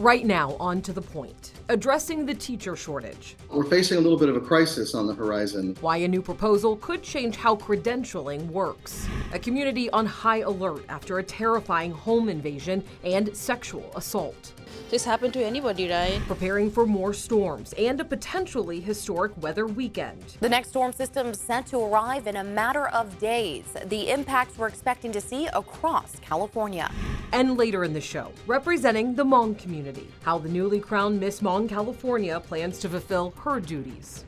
Right now, on to the point, addressing the teacher shortage. We're facing a little bit of a crisis on the horizon. Why a new proposal could change how credentialing works. A community on high alert after a terrifying home invasion and sexual assault. This happened to anybody, right? Preparing for more storms and a potentially historic weather weekend. The next storm system is set to arrive in a matter of days. The impacts we're expecting to see across California. And later in the show, representing the Hmong community, how the newly crowned Miss Hmong California plans to fulfill her duties.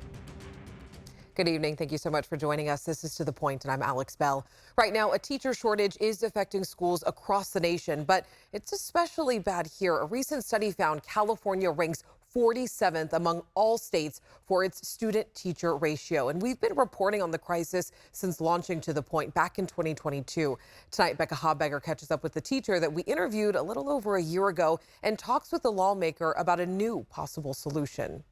Good evening. Thank you so much for joining us. This is To The Point, and I'm Alex Bell. Right now, a teacher shortage is affecting schools across the nation, but it's especially bad here. A recent study found California ranks 47th among all states for its student-teacher ratio. And we've been reporting on the crisis since launching To The Point back in 2022. Tonight, Becca Habegger catches up with the teacher that we interviewed a little over a year ago and talks with the lawmaker about a new possible solution.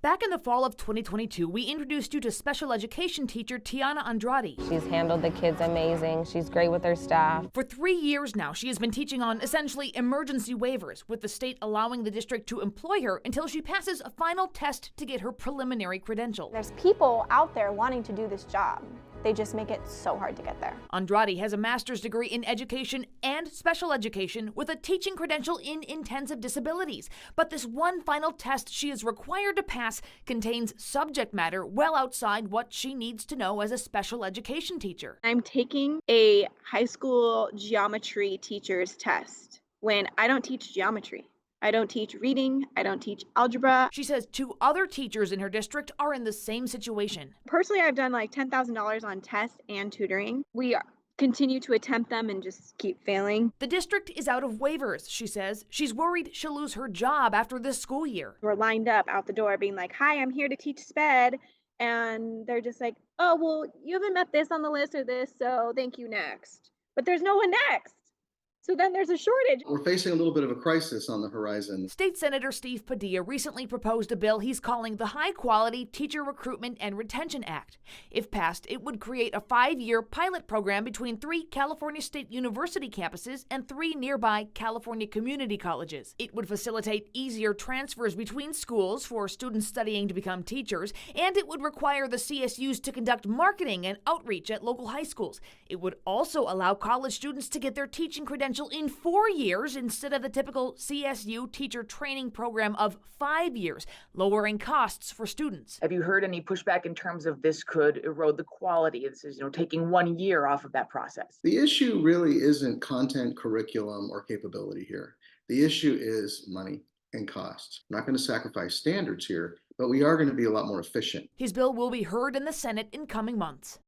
Back in the fall of 2022, we introduced you to special education teacher Tiana Andrade. She's handled the kids amazing. She's great with her staff. For 3 years now, she has been teaching on essentially emergency waivers, with the state allowing the district to employ her until she passes a final test to get her preliminary credential. There's people out there wanting to do this job. They just make it so hard to get there. Andrade has a master's degree in education and special education with a teaching credential in intensive disabilities. But this one final test she is required to pass contains subject matter well outside what she needs to know as a special education teacher. I'm taking a high school geometry teacher's test when I don't teach geometry. I don't teach reading. I don't teach algebra. She says 2 other teachers in her district are in the same situation. Personally, I've done like $10,000 on tests and tutoring. We continue to attempt them and just keep failing. The district is out of waivers, she says. She's worried she'll lose her job after this school year. We're lined up out the door being like, hi, I'm here to teach SPED. And they're just like, oh, well, you haven't met this on the list or this, so thank you, next. But there's no one next. So then there's a shortage. We're facing a little bit of a crisis on the horizon. State Senator Steve Padilla recently proposed a bill he's calling the High Quality Teacher Recruitment and Retention Act. If passed, it would create a 5-year pilot program between 3 California State University campuses and 3 nearby California community colleges. It would facilitate easier transfers between schools for students studying to become teachers, and it would require the CSUs to conduct marketing and outreach at local high schools. It would also allow college students to get their teaching credential in 4 years instead of the typical CSU teacher training program of 5 years, lowering costs for students. Have you heard any pushback in terms of this could erode the quality? This is, taking 1 year off of that process. The issue really isn't content, curriculum, or capability here. The issue is money and cost. I'm not going to sacrifice standards here, but we are going to be a lot more efficient. His bill will be heard in the Senate in coming months.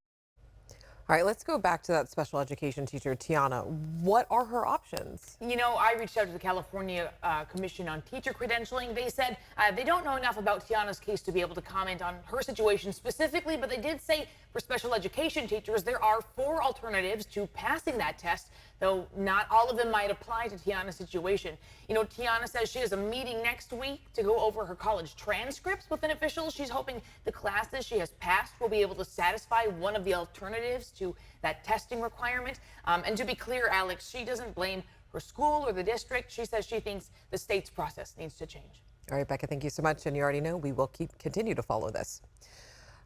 All right, let's go back to that special education teacher, Tiana. What are her options? I reached out to the California Commission on Teacher Credentialing. They said they don't know enough about Tiana's case to be able to comment on her situation specifically, but they did say for special education teachers, there are 4 alternatives to passing that test, though not all of them might apply to Tiana's situation. Tiana says she has a meeting next week to go over her college transcripts with an official. She's hoping the classes she has passed will be able to satisfy one of the alternatives to that testing requirement. And to be clear, Alex, she doesn't blame her school or the district. She says she thinks the state's process needs to change. All right, Becca, thank you so much. And you already know we will continue to follow this.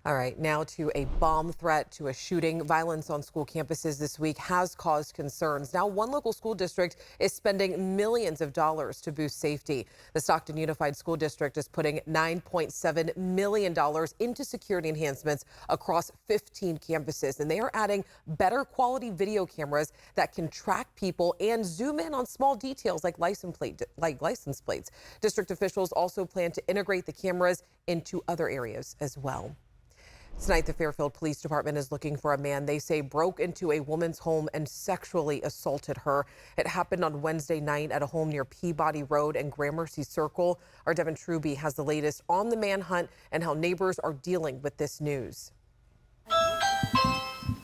All right, now to a bomb threat, to a shooting. Violence on school campuses this week has caused concerns. Now, one local school district is spending millions of dollars to boost safety. The Stockton Unified School District is putting $9.7 million into security enhancements across 15 campuses, and they are adding better quality video cameras that can track people and zoom in on small details like license plates. District officials also plan to integrate the cameras into other areas as well. Tonight, the Fairfield Police Department is looking for a man they say broke into a woman's home and sexually assaulted her. It happened on Wednesday night at a home near Peabody Road and Gramercy Circle. Our Devin Truby has the latest on the manhunt and how neighbors are dealing with this news.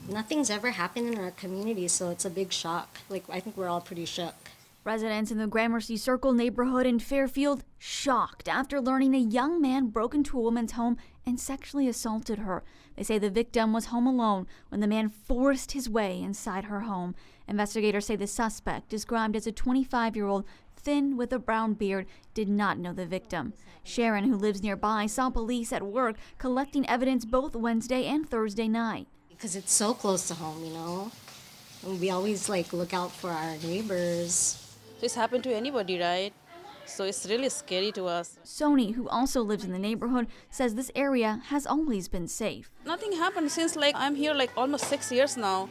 Nothing's ever happened in our community, so it's a big shock. I think we're all pretty shook. Residents in the Gramercy Circle neighborhood in Fairfield shocked after learning a young man broke into a woman's home and sexually assaulted her. They say the victim was home alone when the man forced his way inside her home. Investigators say the suspect, described as a 25-year-old, thin with a brown beard, did not know the victim. Sharon, who lives nearby, saw police at work collecting evidence both Wednesday and Thursday night. Because it's so close to home, And we always look out for our neighbors. This happened to anybody, right? So it's really scary to us. Sony, who also lives in the neighborhood, says this area has always been safe. Nothing happened since I'm here almost 6 years now.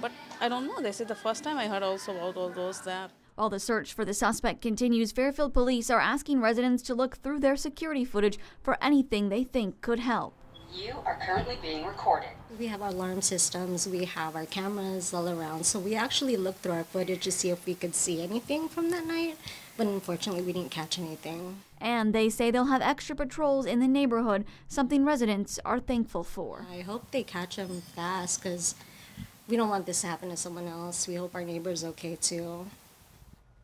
But I don't know. This is the first time I heard also about all those that. While the search for the suspect continues, Fairfield police are asking residents to look through their security footage for anything they think could help. You are currently being recorded. We have our alarm systems, we have our cameras all around, so we actually looked through our footage to see if we could see anything from that night, but unfortunately we didn't catch anything. And they say they'll have extra patrols in the neighborhood, something residents are thankful for. I hope they catch them fast, because we don't want this to happen to someone else. We hope our neighbor's okay too.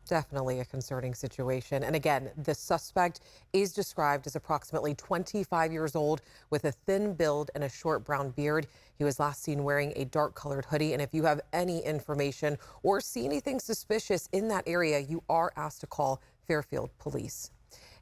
Definitely a concerning situation. And again, the suspect is described as approximately 25 years old with a thin build and a short brown beard. He was last seen wearing a dark colored hoodie. And if you have any information or see anything suspicious in that area, you are asked to call Fairfield Police.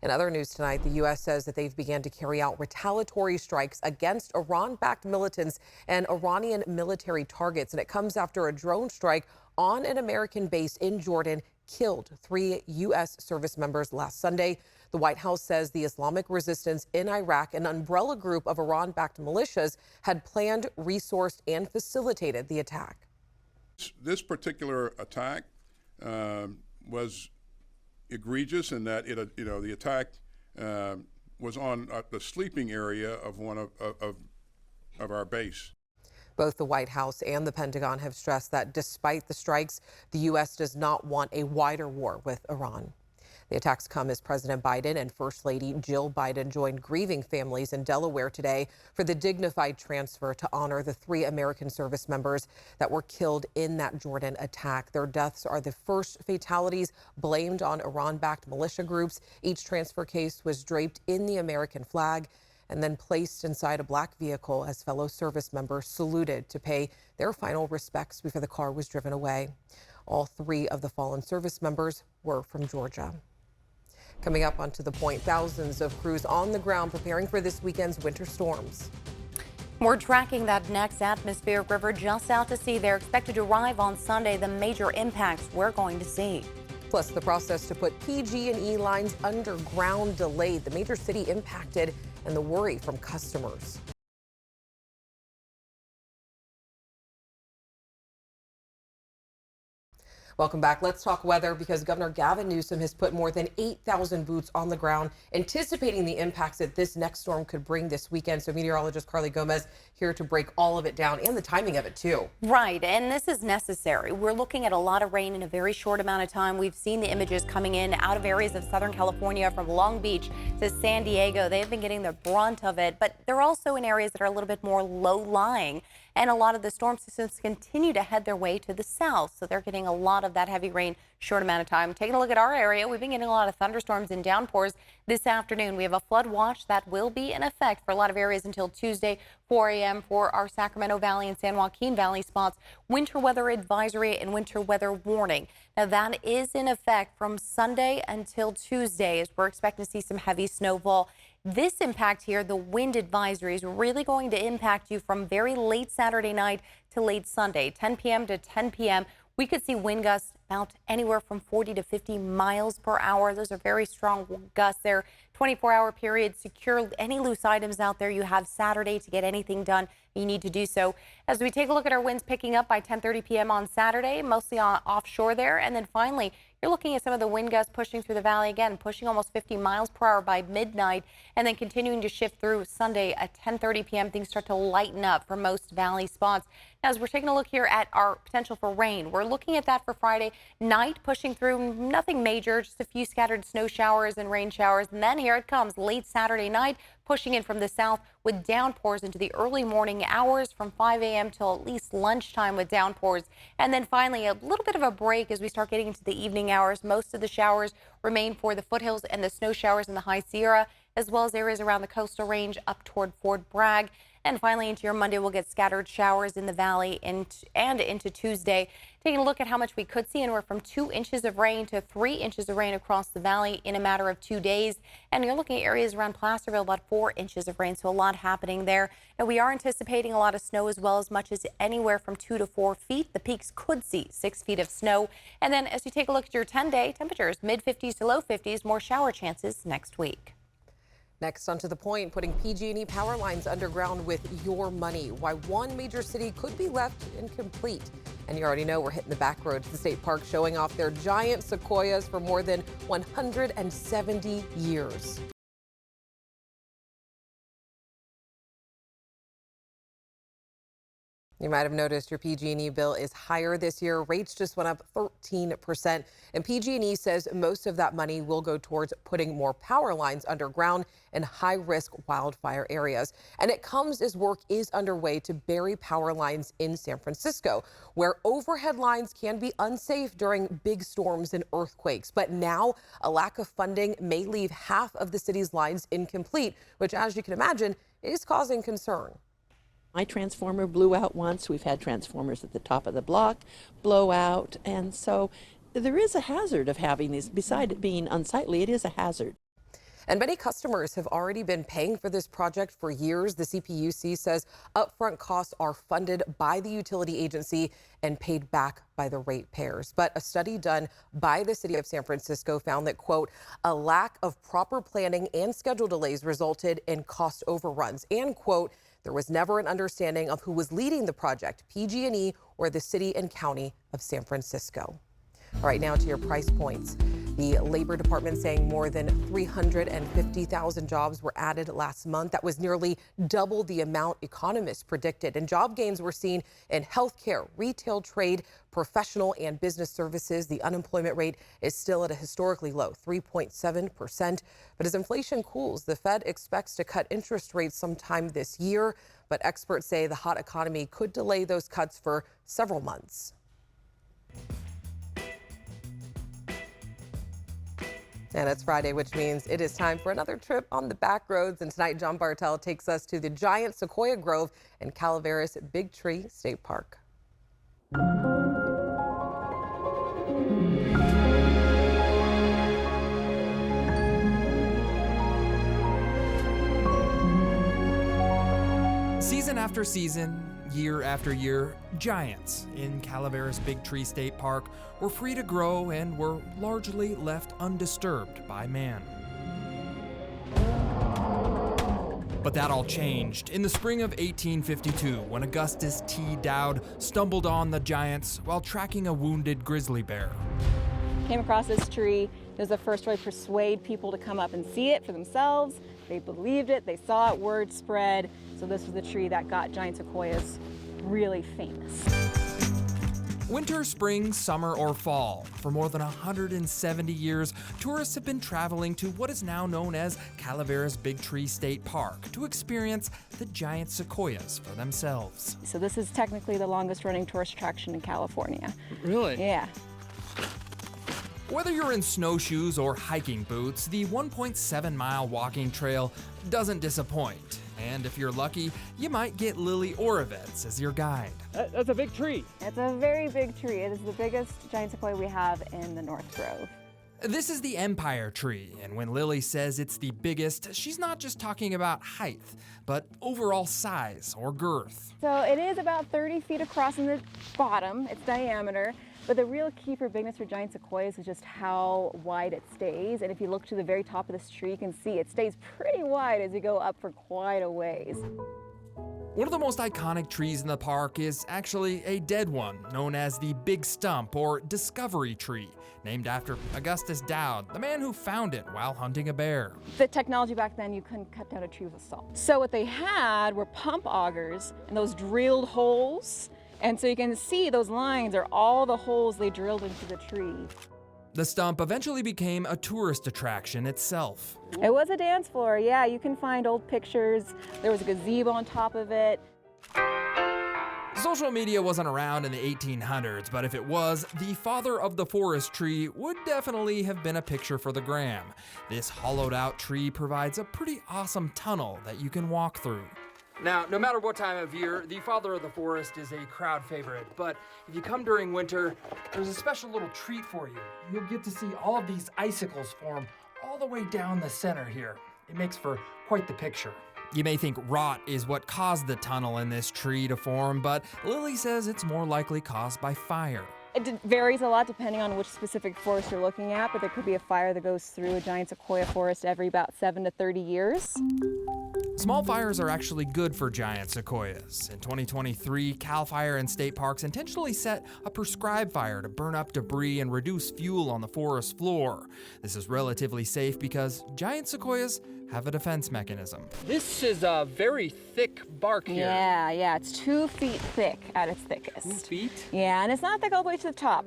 In other news tonight, the U.S. says that they've began to carry out retaliatory strikes against Iran-backed militants and Iranian military targets. And it comes after a drone strike on an American base in Jordan killed 3 U.S. service members last Sunday. The White House says the Islamic resistance in Iraq, an umbrella group of Iran-backed militias, had planned, resourced, and facilitated the attack. This particular attack was egregious in that the attack was on the sleeping area of one of our base. Both the White House and the Pentagon have stressed that despite the strikes, the U.S. does not want a wider war with Iran. The attacks come as President Biden and First Lady Jill Biden joined grieving families in Delaware today for the dignified transfer to honor the 3 American service members that were killed in that Jordan attack. Their deaths are the first fatalities blamed on Iran-backed militia groups. Each transfer case was draped in the American flag and then placed inside a black vehicle as fellow service members saluted to pay their final respects before the car was driven away. All 3 of the fallen service members were from Georgia. Coming up onto the point, thousands of crews on the ground preparing for this weekend's winter storms. We're tracking that next atmospheric river just out to sea. They're expected to arrive on Sunday. The major impacts we're going to see. Plus, the process to put PG&E lines underground delayed. The major city impacted and the worry from customers. Welcome back. Let's talk weather because Governor Gavin Newsom has put more than 8,000 boots on the ground, anticipating the impacts that this next storm could bring this weekend. So meteorologist Carly Gomez here to break all of it down and the timing of it too. Right, and this is necessary. We're looking at a lot of rain in a very short amount of time. We've seen the images coming in out of areas of Southern California from Long Beach to San Diego. They've been getting the brunt of it, but they're also in areas that are a little bit more low-lying. And a lot of the storm systems continue to head their way to the south. So they're getting a lot of that heavy rain, short amount of time. Taking a look at our area, we've been getting a lot of thunderstorms and downpours this afternoon. We have a flood watch that will be in effect for a lot of areas until Tuesday, 4 a.m. for our Sacramento Valley and San Joaquin Valley spots. Winter weather advisory and winter weather warning. Now that is in effect from Sunday until Tuesday as we're expecting to see some heavy snowfall. This impact here, the wind advisory, is really going to impact you from very late Saturday night to late Sunday, 10 p.m. to 10 p.m. We could see wind gusts about anywhere from 40 to 50 miles per hour. Those are very strong gusts there. 24-hour period. Secure any loose items out there. You have Saturday to get anything done. You need to do so. As we take a look at our winds picking up by 10:30 p.m. on Saturday, mostly offshore there. And then finally, you're looking at some of the wind gusts pushing through the valley again, pushing almost 50 miles per hour by midnight, and then continuing to shift through Sunday at 10:30 p.m. Things start to lighten up for most valley spots. Now, as we're taking a look here at our potential for rain, we're looking at that for Friday night, pushing through nothing major, just a few scattered snow showers and rain showers. And then here it comes late Saturday night, pushing in from the south with downpours into the early morning hours from 5 a.m. till at least lunchtime with downpours. And then finally, a little bit of a break as we start getting into the evening hours. Most of the showers remain for the foothills and the snow showers in the High Sierra, as well as areas around the coastal range up toward Fort Bragg. And finally, into your Monday, we'll get scattered showers in the valley and into Tuesday. Taking a look at how much we could see, anywhere from 2 inches of rain to 3 inches of rain across the valley in a matter of 2 days. And you're looking at areas around Placerville, about 4 inches of rain, so a lot happening there. Now, we are anticipating a lot of snow as well, as much as anywhere from 2 to 4 feet. The peaks could see 6 feet of snow. And then as you take a look at your 10-day temperatures, mid-50s to low 50s, more shower chances next week. Next, onto the point, putting PG&E power lines underground with your money. Why one major city could be left incomplete. And you already know we're hitting the back roads to the state park, showing off their giant sequoias for more than 170 years. You might have noticed your PG&E bill is higher this year. Rates just went up 13%. And PG&E says most of that money will go towards putting more power lines underground in high-risk wildfire areas. And it comes as work is underway to bury power lines in San Francisco, where overhead lines can be unsafe during big storms and earthquakes. But now a lack of funding may leave half of the city's lines incomplete, which, as you can imagine, is causing concern. My transformer blew out once. We've had transformers at the top of the block blow out. And so there is a hazard of having these. Besides it being unsightly, it is a hazard. And many customers have already been paying for this project for years. The CPUC says upfront costs are funded by the utility agency and paid back by the ratepayers. But a study done by the city of San Francisco found that, quote, a lack of proper planning and schedule delays resulted in cost overruns. And, quote, there was never an understanding of who was leading the project, PG&E or the city and county of San Francisco. All right, now to your price points. The Labor Department saying more than 350,000 jobs were added last month. That was nearly double the amount economists predicted. And job gains were seen in healthcare, retail, trade, professional and business services. The unemployment rate is still at a historically low 3.7%. But as inflation cools, the Fed expects to cut interest rates sometime this year. But experts say the hot economy could delay those cuts for several months. And it's Friday, which means it is time for another trip on the back roads. And tonight, John Bartel takes us to the giant sequoia grove in Calaveras Big Tree State Park. Season after season, year after year, giants in Calaveras Big Tree State Park were free to grow and were largely left undisturbed by man. But that all changed in the spring of 1852 when Augustus T. Dowd stumbled on the giants while tracking a wounded grizzly bear. Came across this tree. It was the first way to persuade people to come up and see it for themselves. They believed it, they saw it, word spread. So this was the tree that got giant sequoias really famous. Winter, spring, summer, or fall, for more than 170 years, tourists have been traveling to what is now known as Calaveras Big Tree State Park to experience the giant sequoias for themselves. So this is technically the longest running tourist attraction in California. Really? Yeah. Whether you're in snowshoes or hiking boots, the 1.7-mile walking trail doesn't disappoint. And if you're lucky, you might get Lily Orovitz as your guide. That's a big tree. It's a very big tree. It is the biggest giant sequoia we have in the North Grove. This is the Empire Tree, and when Lily says it's the biggest, she's not just talking about height, but overall size or girth. So it is about 30 feet across in the bottom, its diameter. But the real key for bigness for giant sequoias is just how wide it stays. And if you look to the very top of this tree, you can see it stays pretty wide as you go up for quite a ways. One of the most iconic trees in the park is actually a dead one, known as the Big Stump or Discovery Tree, named after Augustus Dowd, the man who found it while hunting a bear. The technology back then, you couldn't cut down a tree with a saw. So what they had were pump augers and those drilled holes. And so you can see those lines are all the holes they drilled into the tree. The stump eventually became a tourist attraction itself. It was a dance floor, yeah. You can find old pictures. There was a gazebo on top of it. Social media wasn't around in the 1800s, but if it was, the father of the forest tree would definitely have been a picture for the gram. This hollowed out tree provides a pretty awesome tunnel that you can walk through. Now, no matter what time of year, the Father of the Forest is a crowd favorite, but if you come during winter, there's a special little treat for you. You'll get to see all of these icicles form all the way down the center here. It makes for quite the picture. You may think rot is what caused the tunnel in this tree to form, but Lily says it's more likely caused by fire. It varies a lot depending on which specific forest you're looking at, but there could be a fire that goes through a giant sequoia forest every about 7 to 30 years. Small fires are actually good for giant sequoias. In 2023, CAL FIRE and state parks intentionally set a prescribed fire to burn up debris and reduce fuel on the forest floor. This is relatively safe because giant sequoias have a defense mechanism. This is a very thick bark here. Yeah, it's 2 feet thick at its thickest. 2 feet? Yeah, and it's not thick all the way to the top.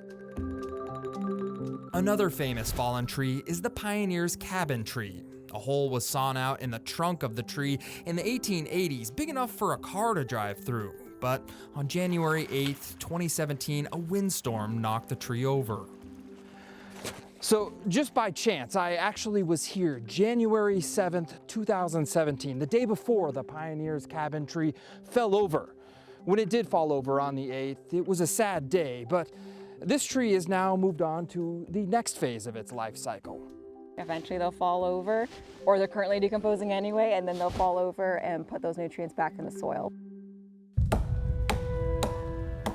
Another famous fallen tree is the pioneer's cabin tree. A hole was sawn out in the trunk of the tree in the 1880s, big enough for a car to drive through. But on January 8th, 2017, a windstorm knocked the tree over. So just by chance, I actually was here January 7th, 2017, the day before the pioneer's cabin tree fell over. When it did fall over on the 8th, it was a sad day, but this tree is now moved on to the next phase of its life cycle. Eventually they'll fall over, or they're currently decomposing anyway, and then they'll fall over and put those nutrients back in the soil.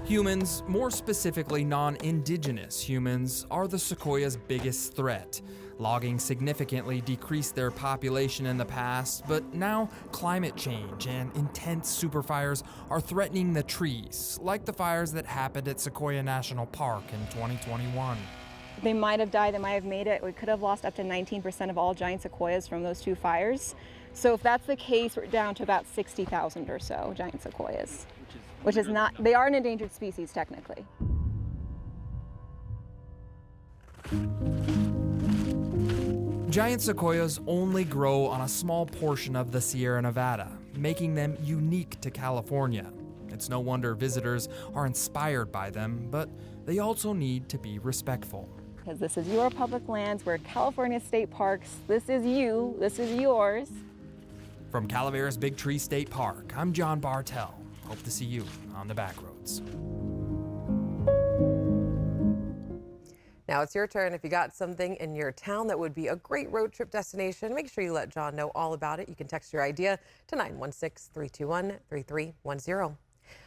Humans, more specifically non-indigenous humans, are the sequoia's biggest threat. Logging significantly decreased their population in the past, but now climate change and intense superfires are threatening the trees, like the fires that happened at Sequoia National Park in 2021. They might have died, they might have made it. We could have lost up to 19% of all giant sequoias from those 2 fires. So if that's the case, we're down to about 60,000 or so giant sequoias, which is not, they are an endangered species technically. Giant sequoias only grow on a small portion of the Sierra Nevada, making them unique to California. It's no wonder visitors are inspired by them, but they also need to be respectful. Because this is your public lands, we're California State Parks, this is you, this is yours. From Calaveras Big Tree State Park, I'm John Bartell. Hope to see you on the back roads. Now it's your turn. If you got something in your town that would be a great road trip destination, make sure you let John know all about it. You can text your idea to 916-321-3310.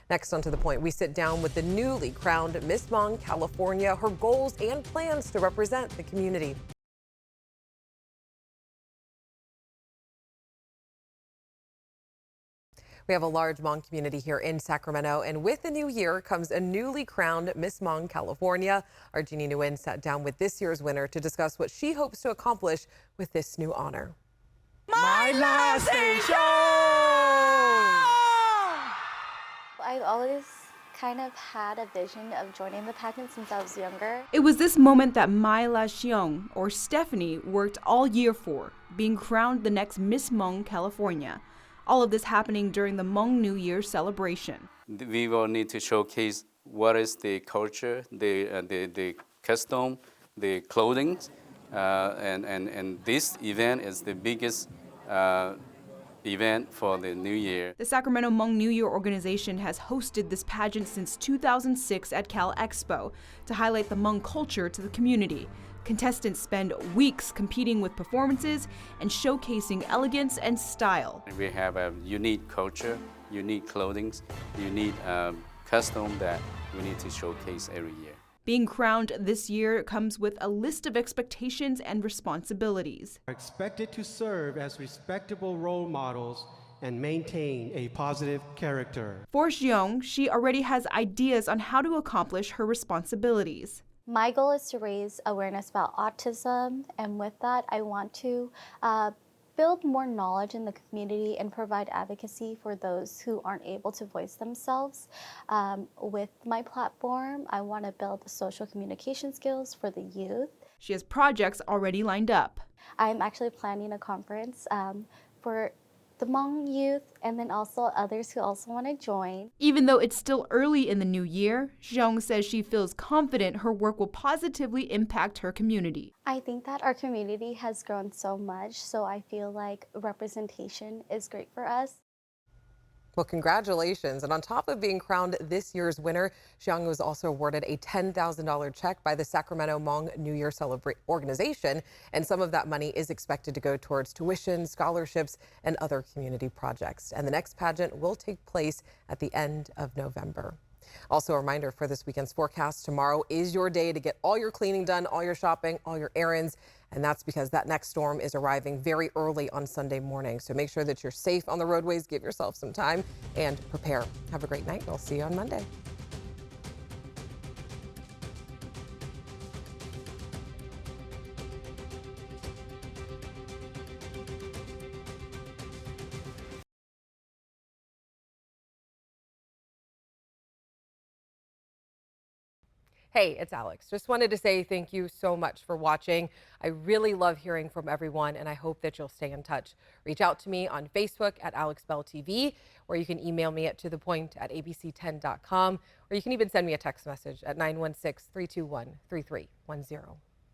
Next on To The Point, we sit down with the newly crowned Miss Hmong California, her goals and plans to represent the community. We have a large Hmong community here in Sacramento, and with the new year comes a newly crowned Miss Hmong California. Our Jeannie Nguyen sat down with this year's winner to discuss what she hopes to accomplish with this new honor. My last station! I've always kind of had a vision of joining the pageant since I was younger. It was this moment that Mai La Xiong, or Stephanie, worked all year for, being crowned the next Miss Hmong California. All of this happening during the Hmong New Year celebration. We will need to showcase what is the culture, the custom, the clothing, and this event is the biggest event for the New Year. The Sacramento Hmong New Year organization has hosted this pageant since 2006 at Cal Expo to highlight the Hmong culture to the community. Contestants spend weeks competing with performances and showcasing elegance and style. We have a unique culture, unique clothing, unique custom that we need to showcase every year. Being crowned this year comes with a list of expectations and responsibilities. Are expected to serve as respectable role models and maintain a positive character. For Xiong, she already has ideas on how to accomplish her responsibilities. My goal is to raise awareness about autism, and with that, I want to build more knowledge in the community and provide advocacy for those who aren't able to voice themselves. With my platform, I want to build social communication skills for the youth. She has projects already lined up. I'm actually planning a conference for the Hmong youth and then also others who also want to join. Even though it's still early in the new year, Xiong says she feels confident her work will positively impact her community. I think that our community has grown so much, so I feel like representation is great for us. Well, congratulations. And on top of being crowned this year's winner, Xiang was also awarded a $10,000 check by the Sacramento Hmong New Year organization. And some of that money is expected to go towards tuition, scholarships, and other community projects. And the next pageant will take place at the end of November. Also, a reminder for this weekend's forecast: tomorrow is your day to get all your cleaning done, all your shopping, all your errands. And that's because that next storm is arriving very early on Sunday morning. So make sure that you're safe on the roadways, give yourself some time, and prepare. Have a great night. We'll see you on Monday. Hey, it's Alex. Just wanted to say thank you so much for watching. I really love hearing from everyone, and I hope that you'll stay in touch. Reach out to me on Facebook at AlexBellTV, or you can email me at tothepoint@abc10.com, or you can even send me a text message at 916-321-3310.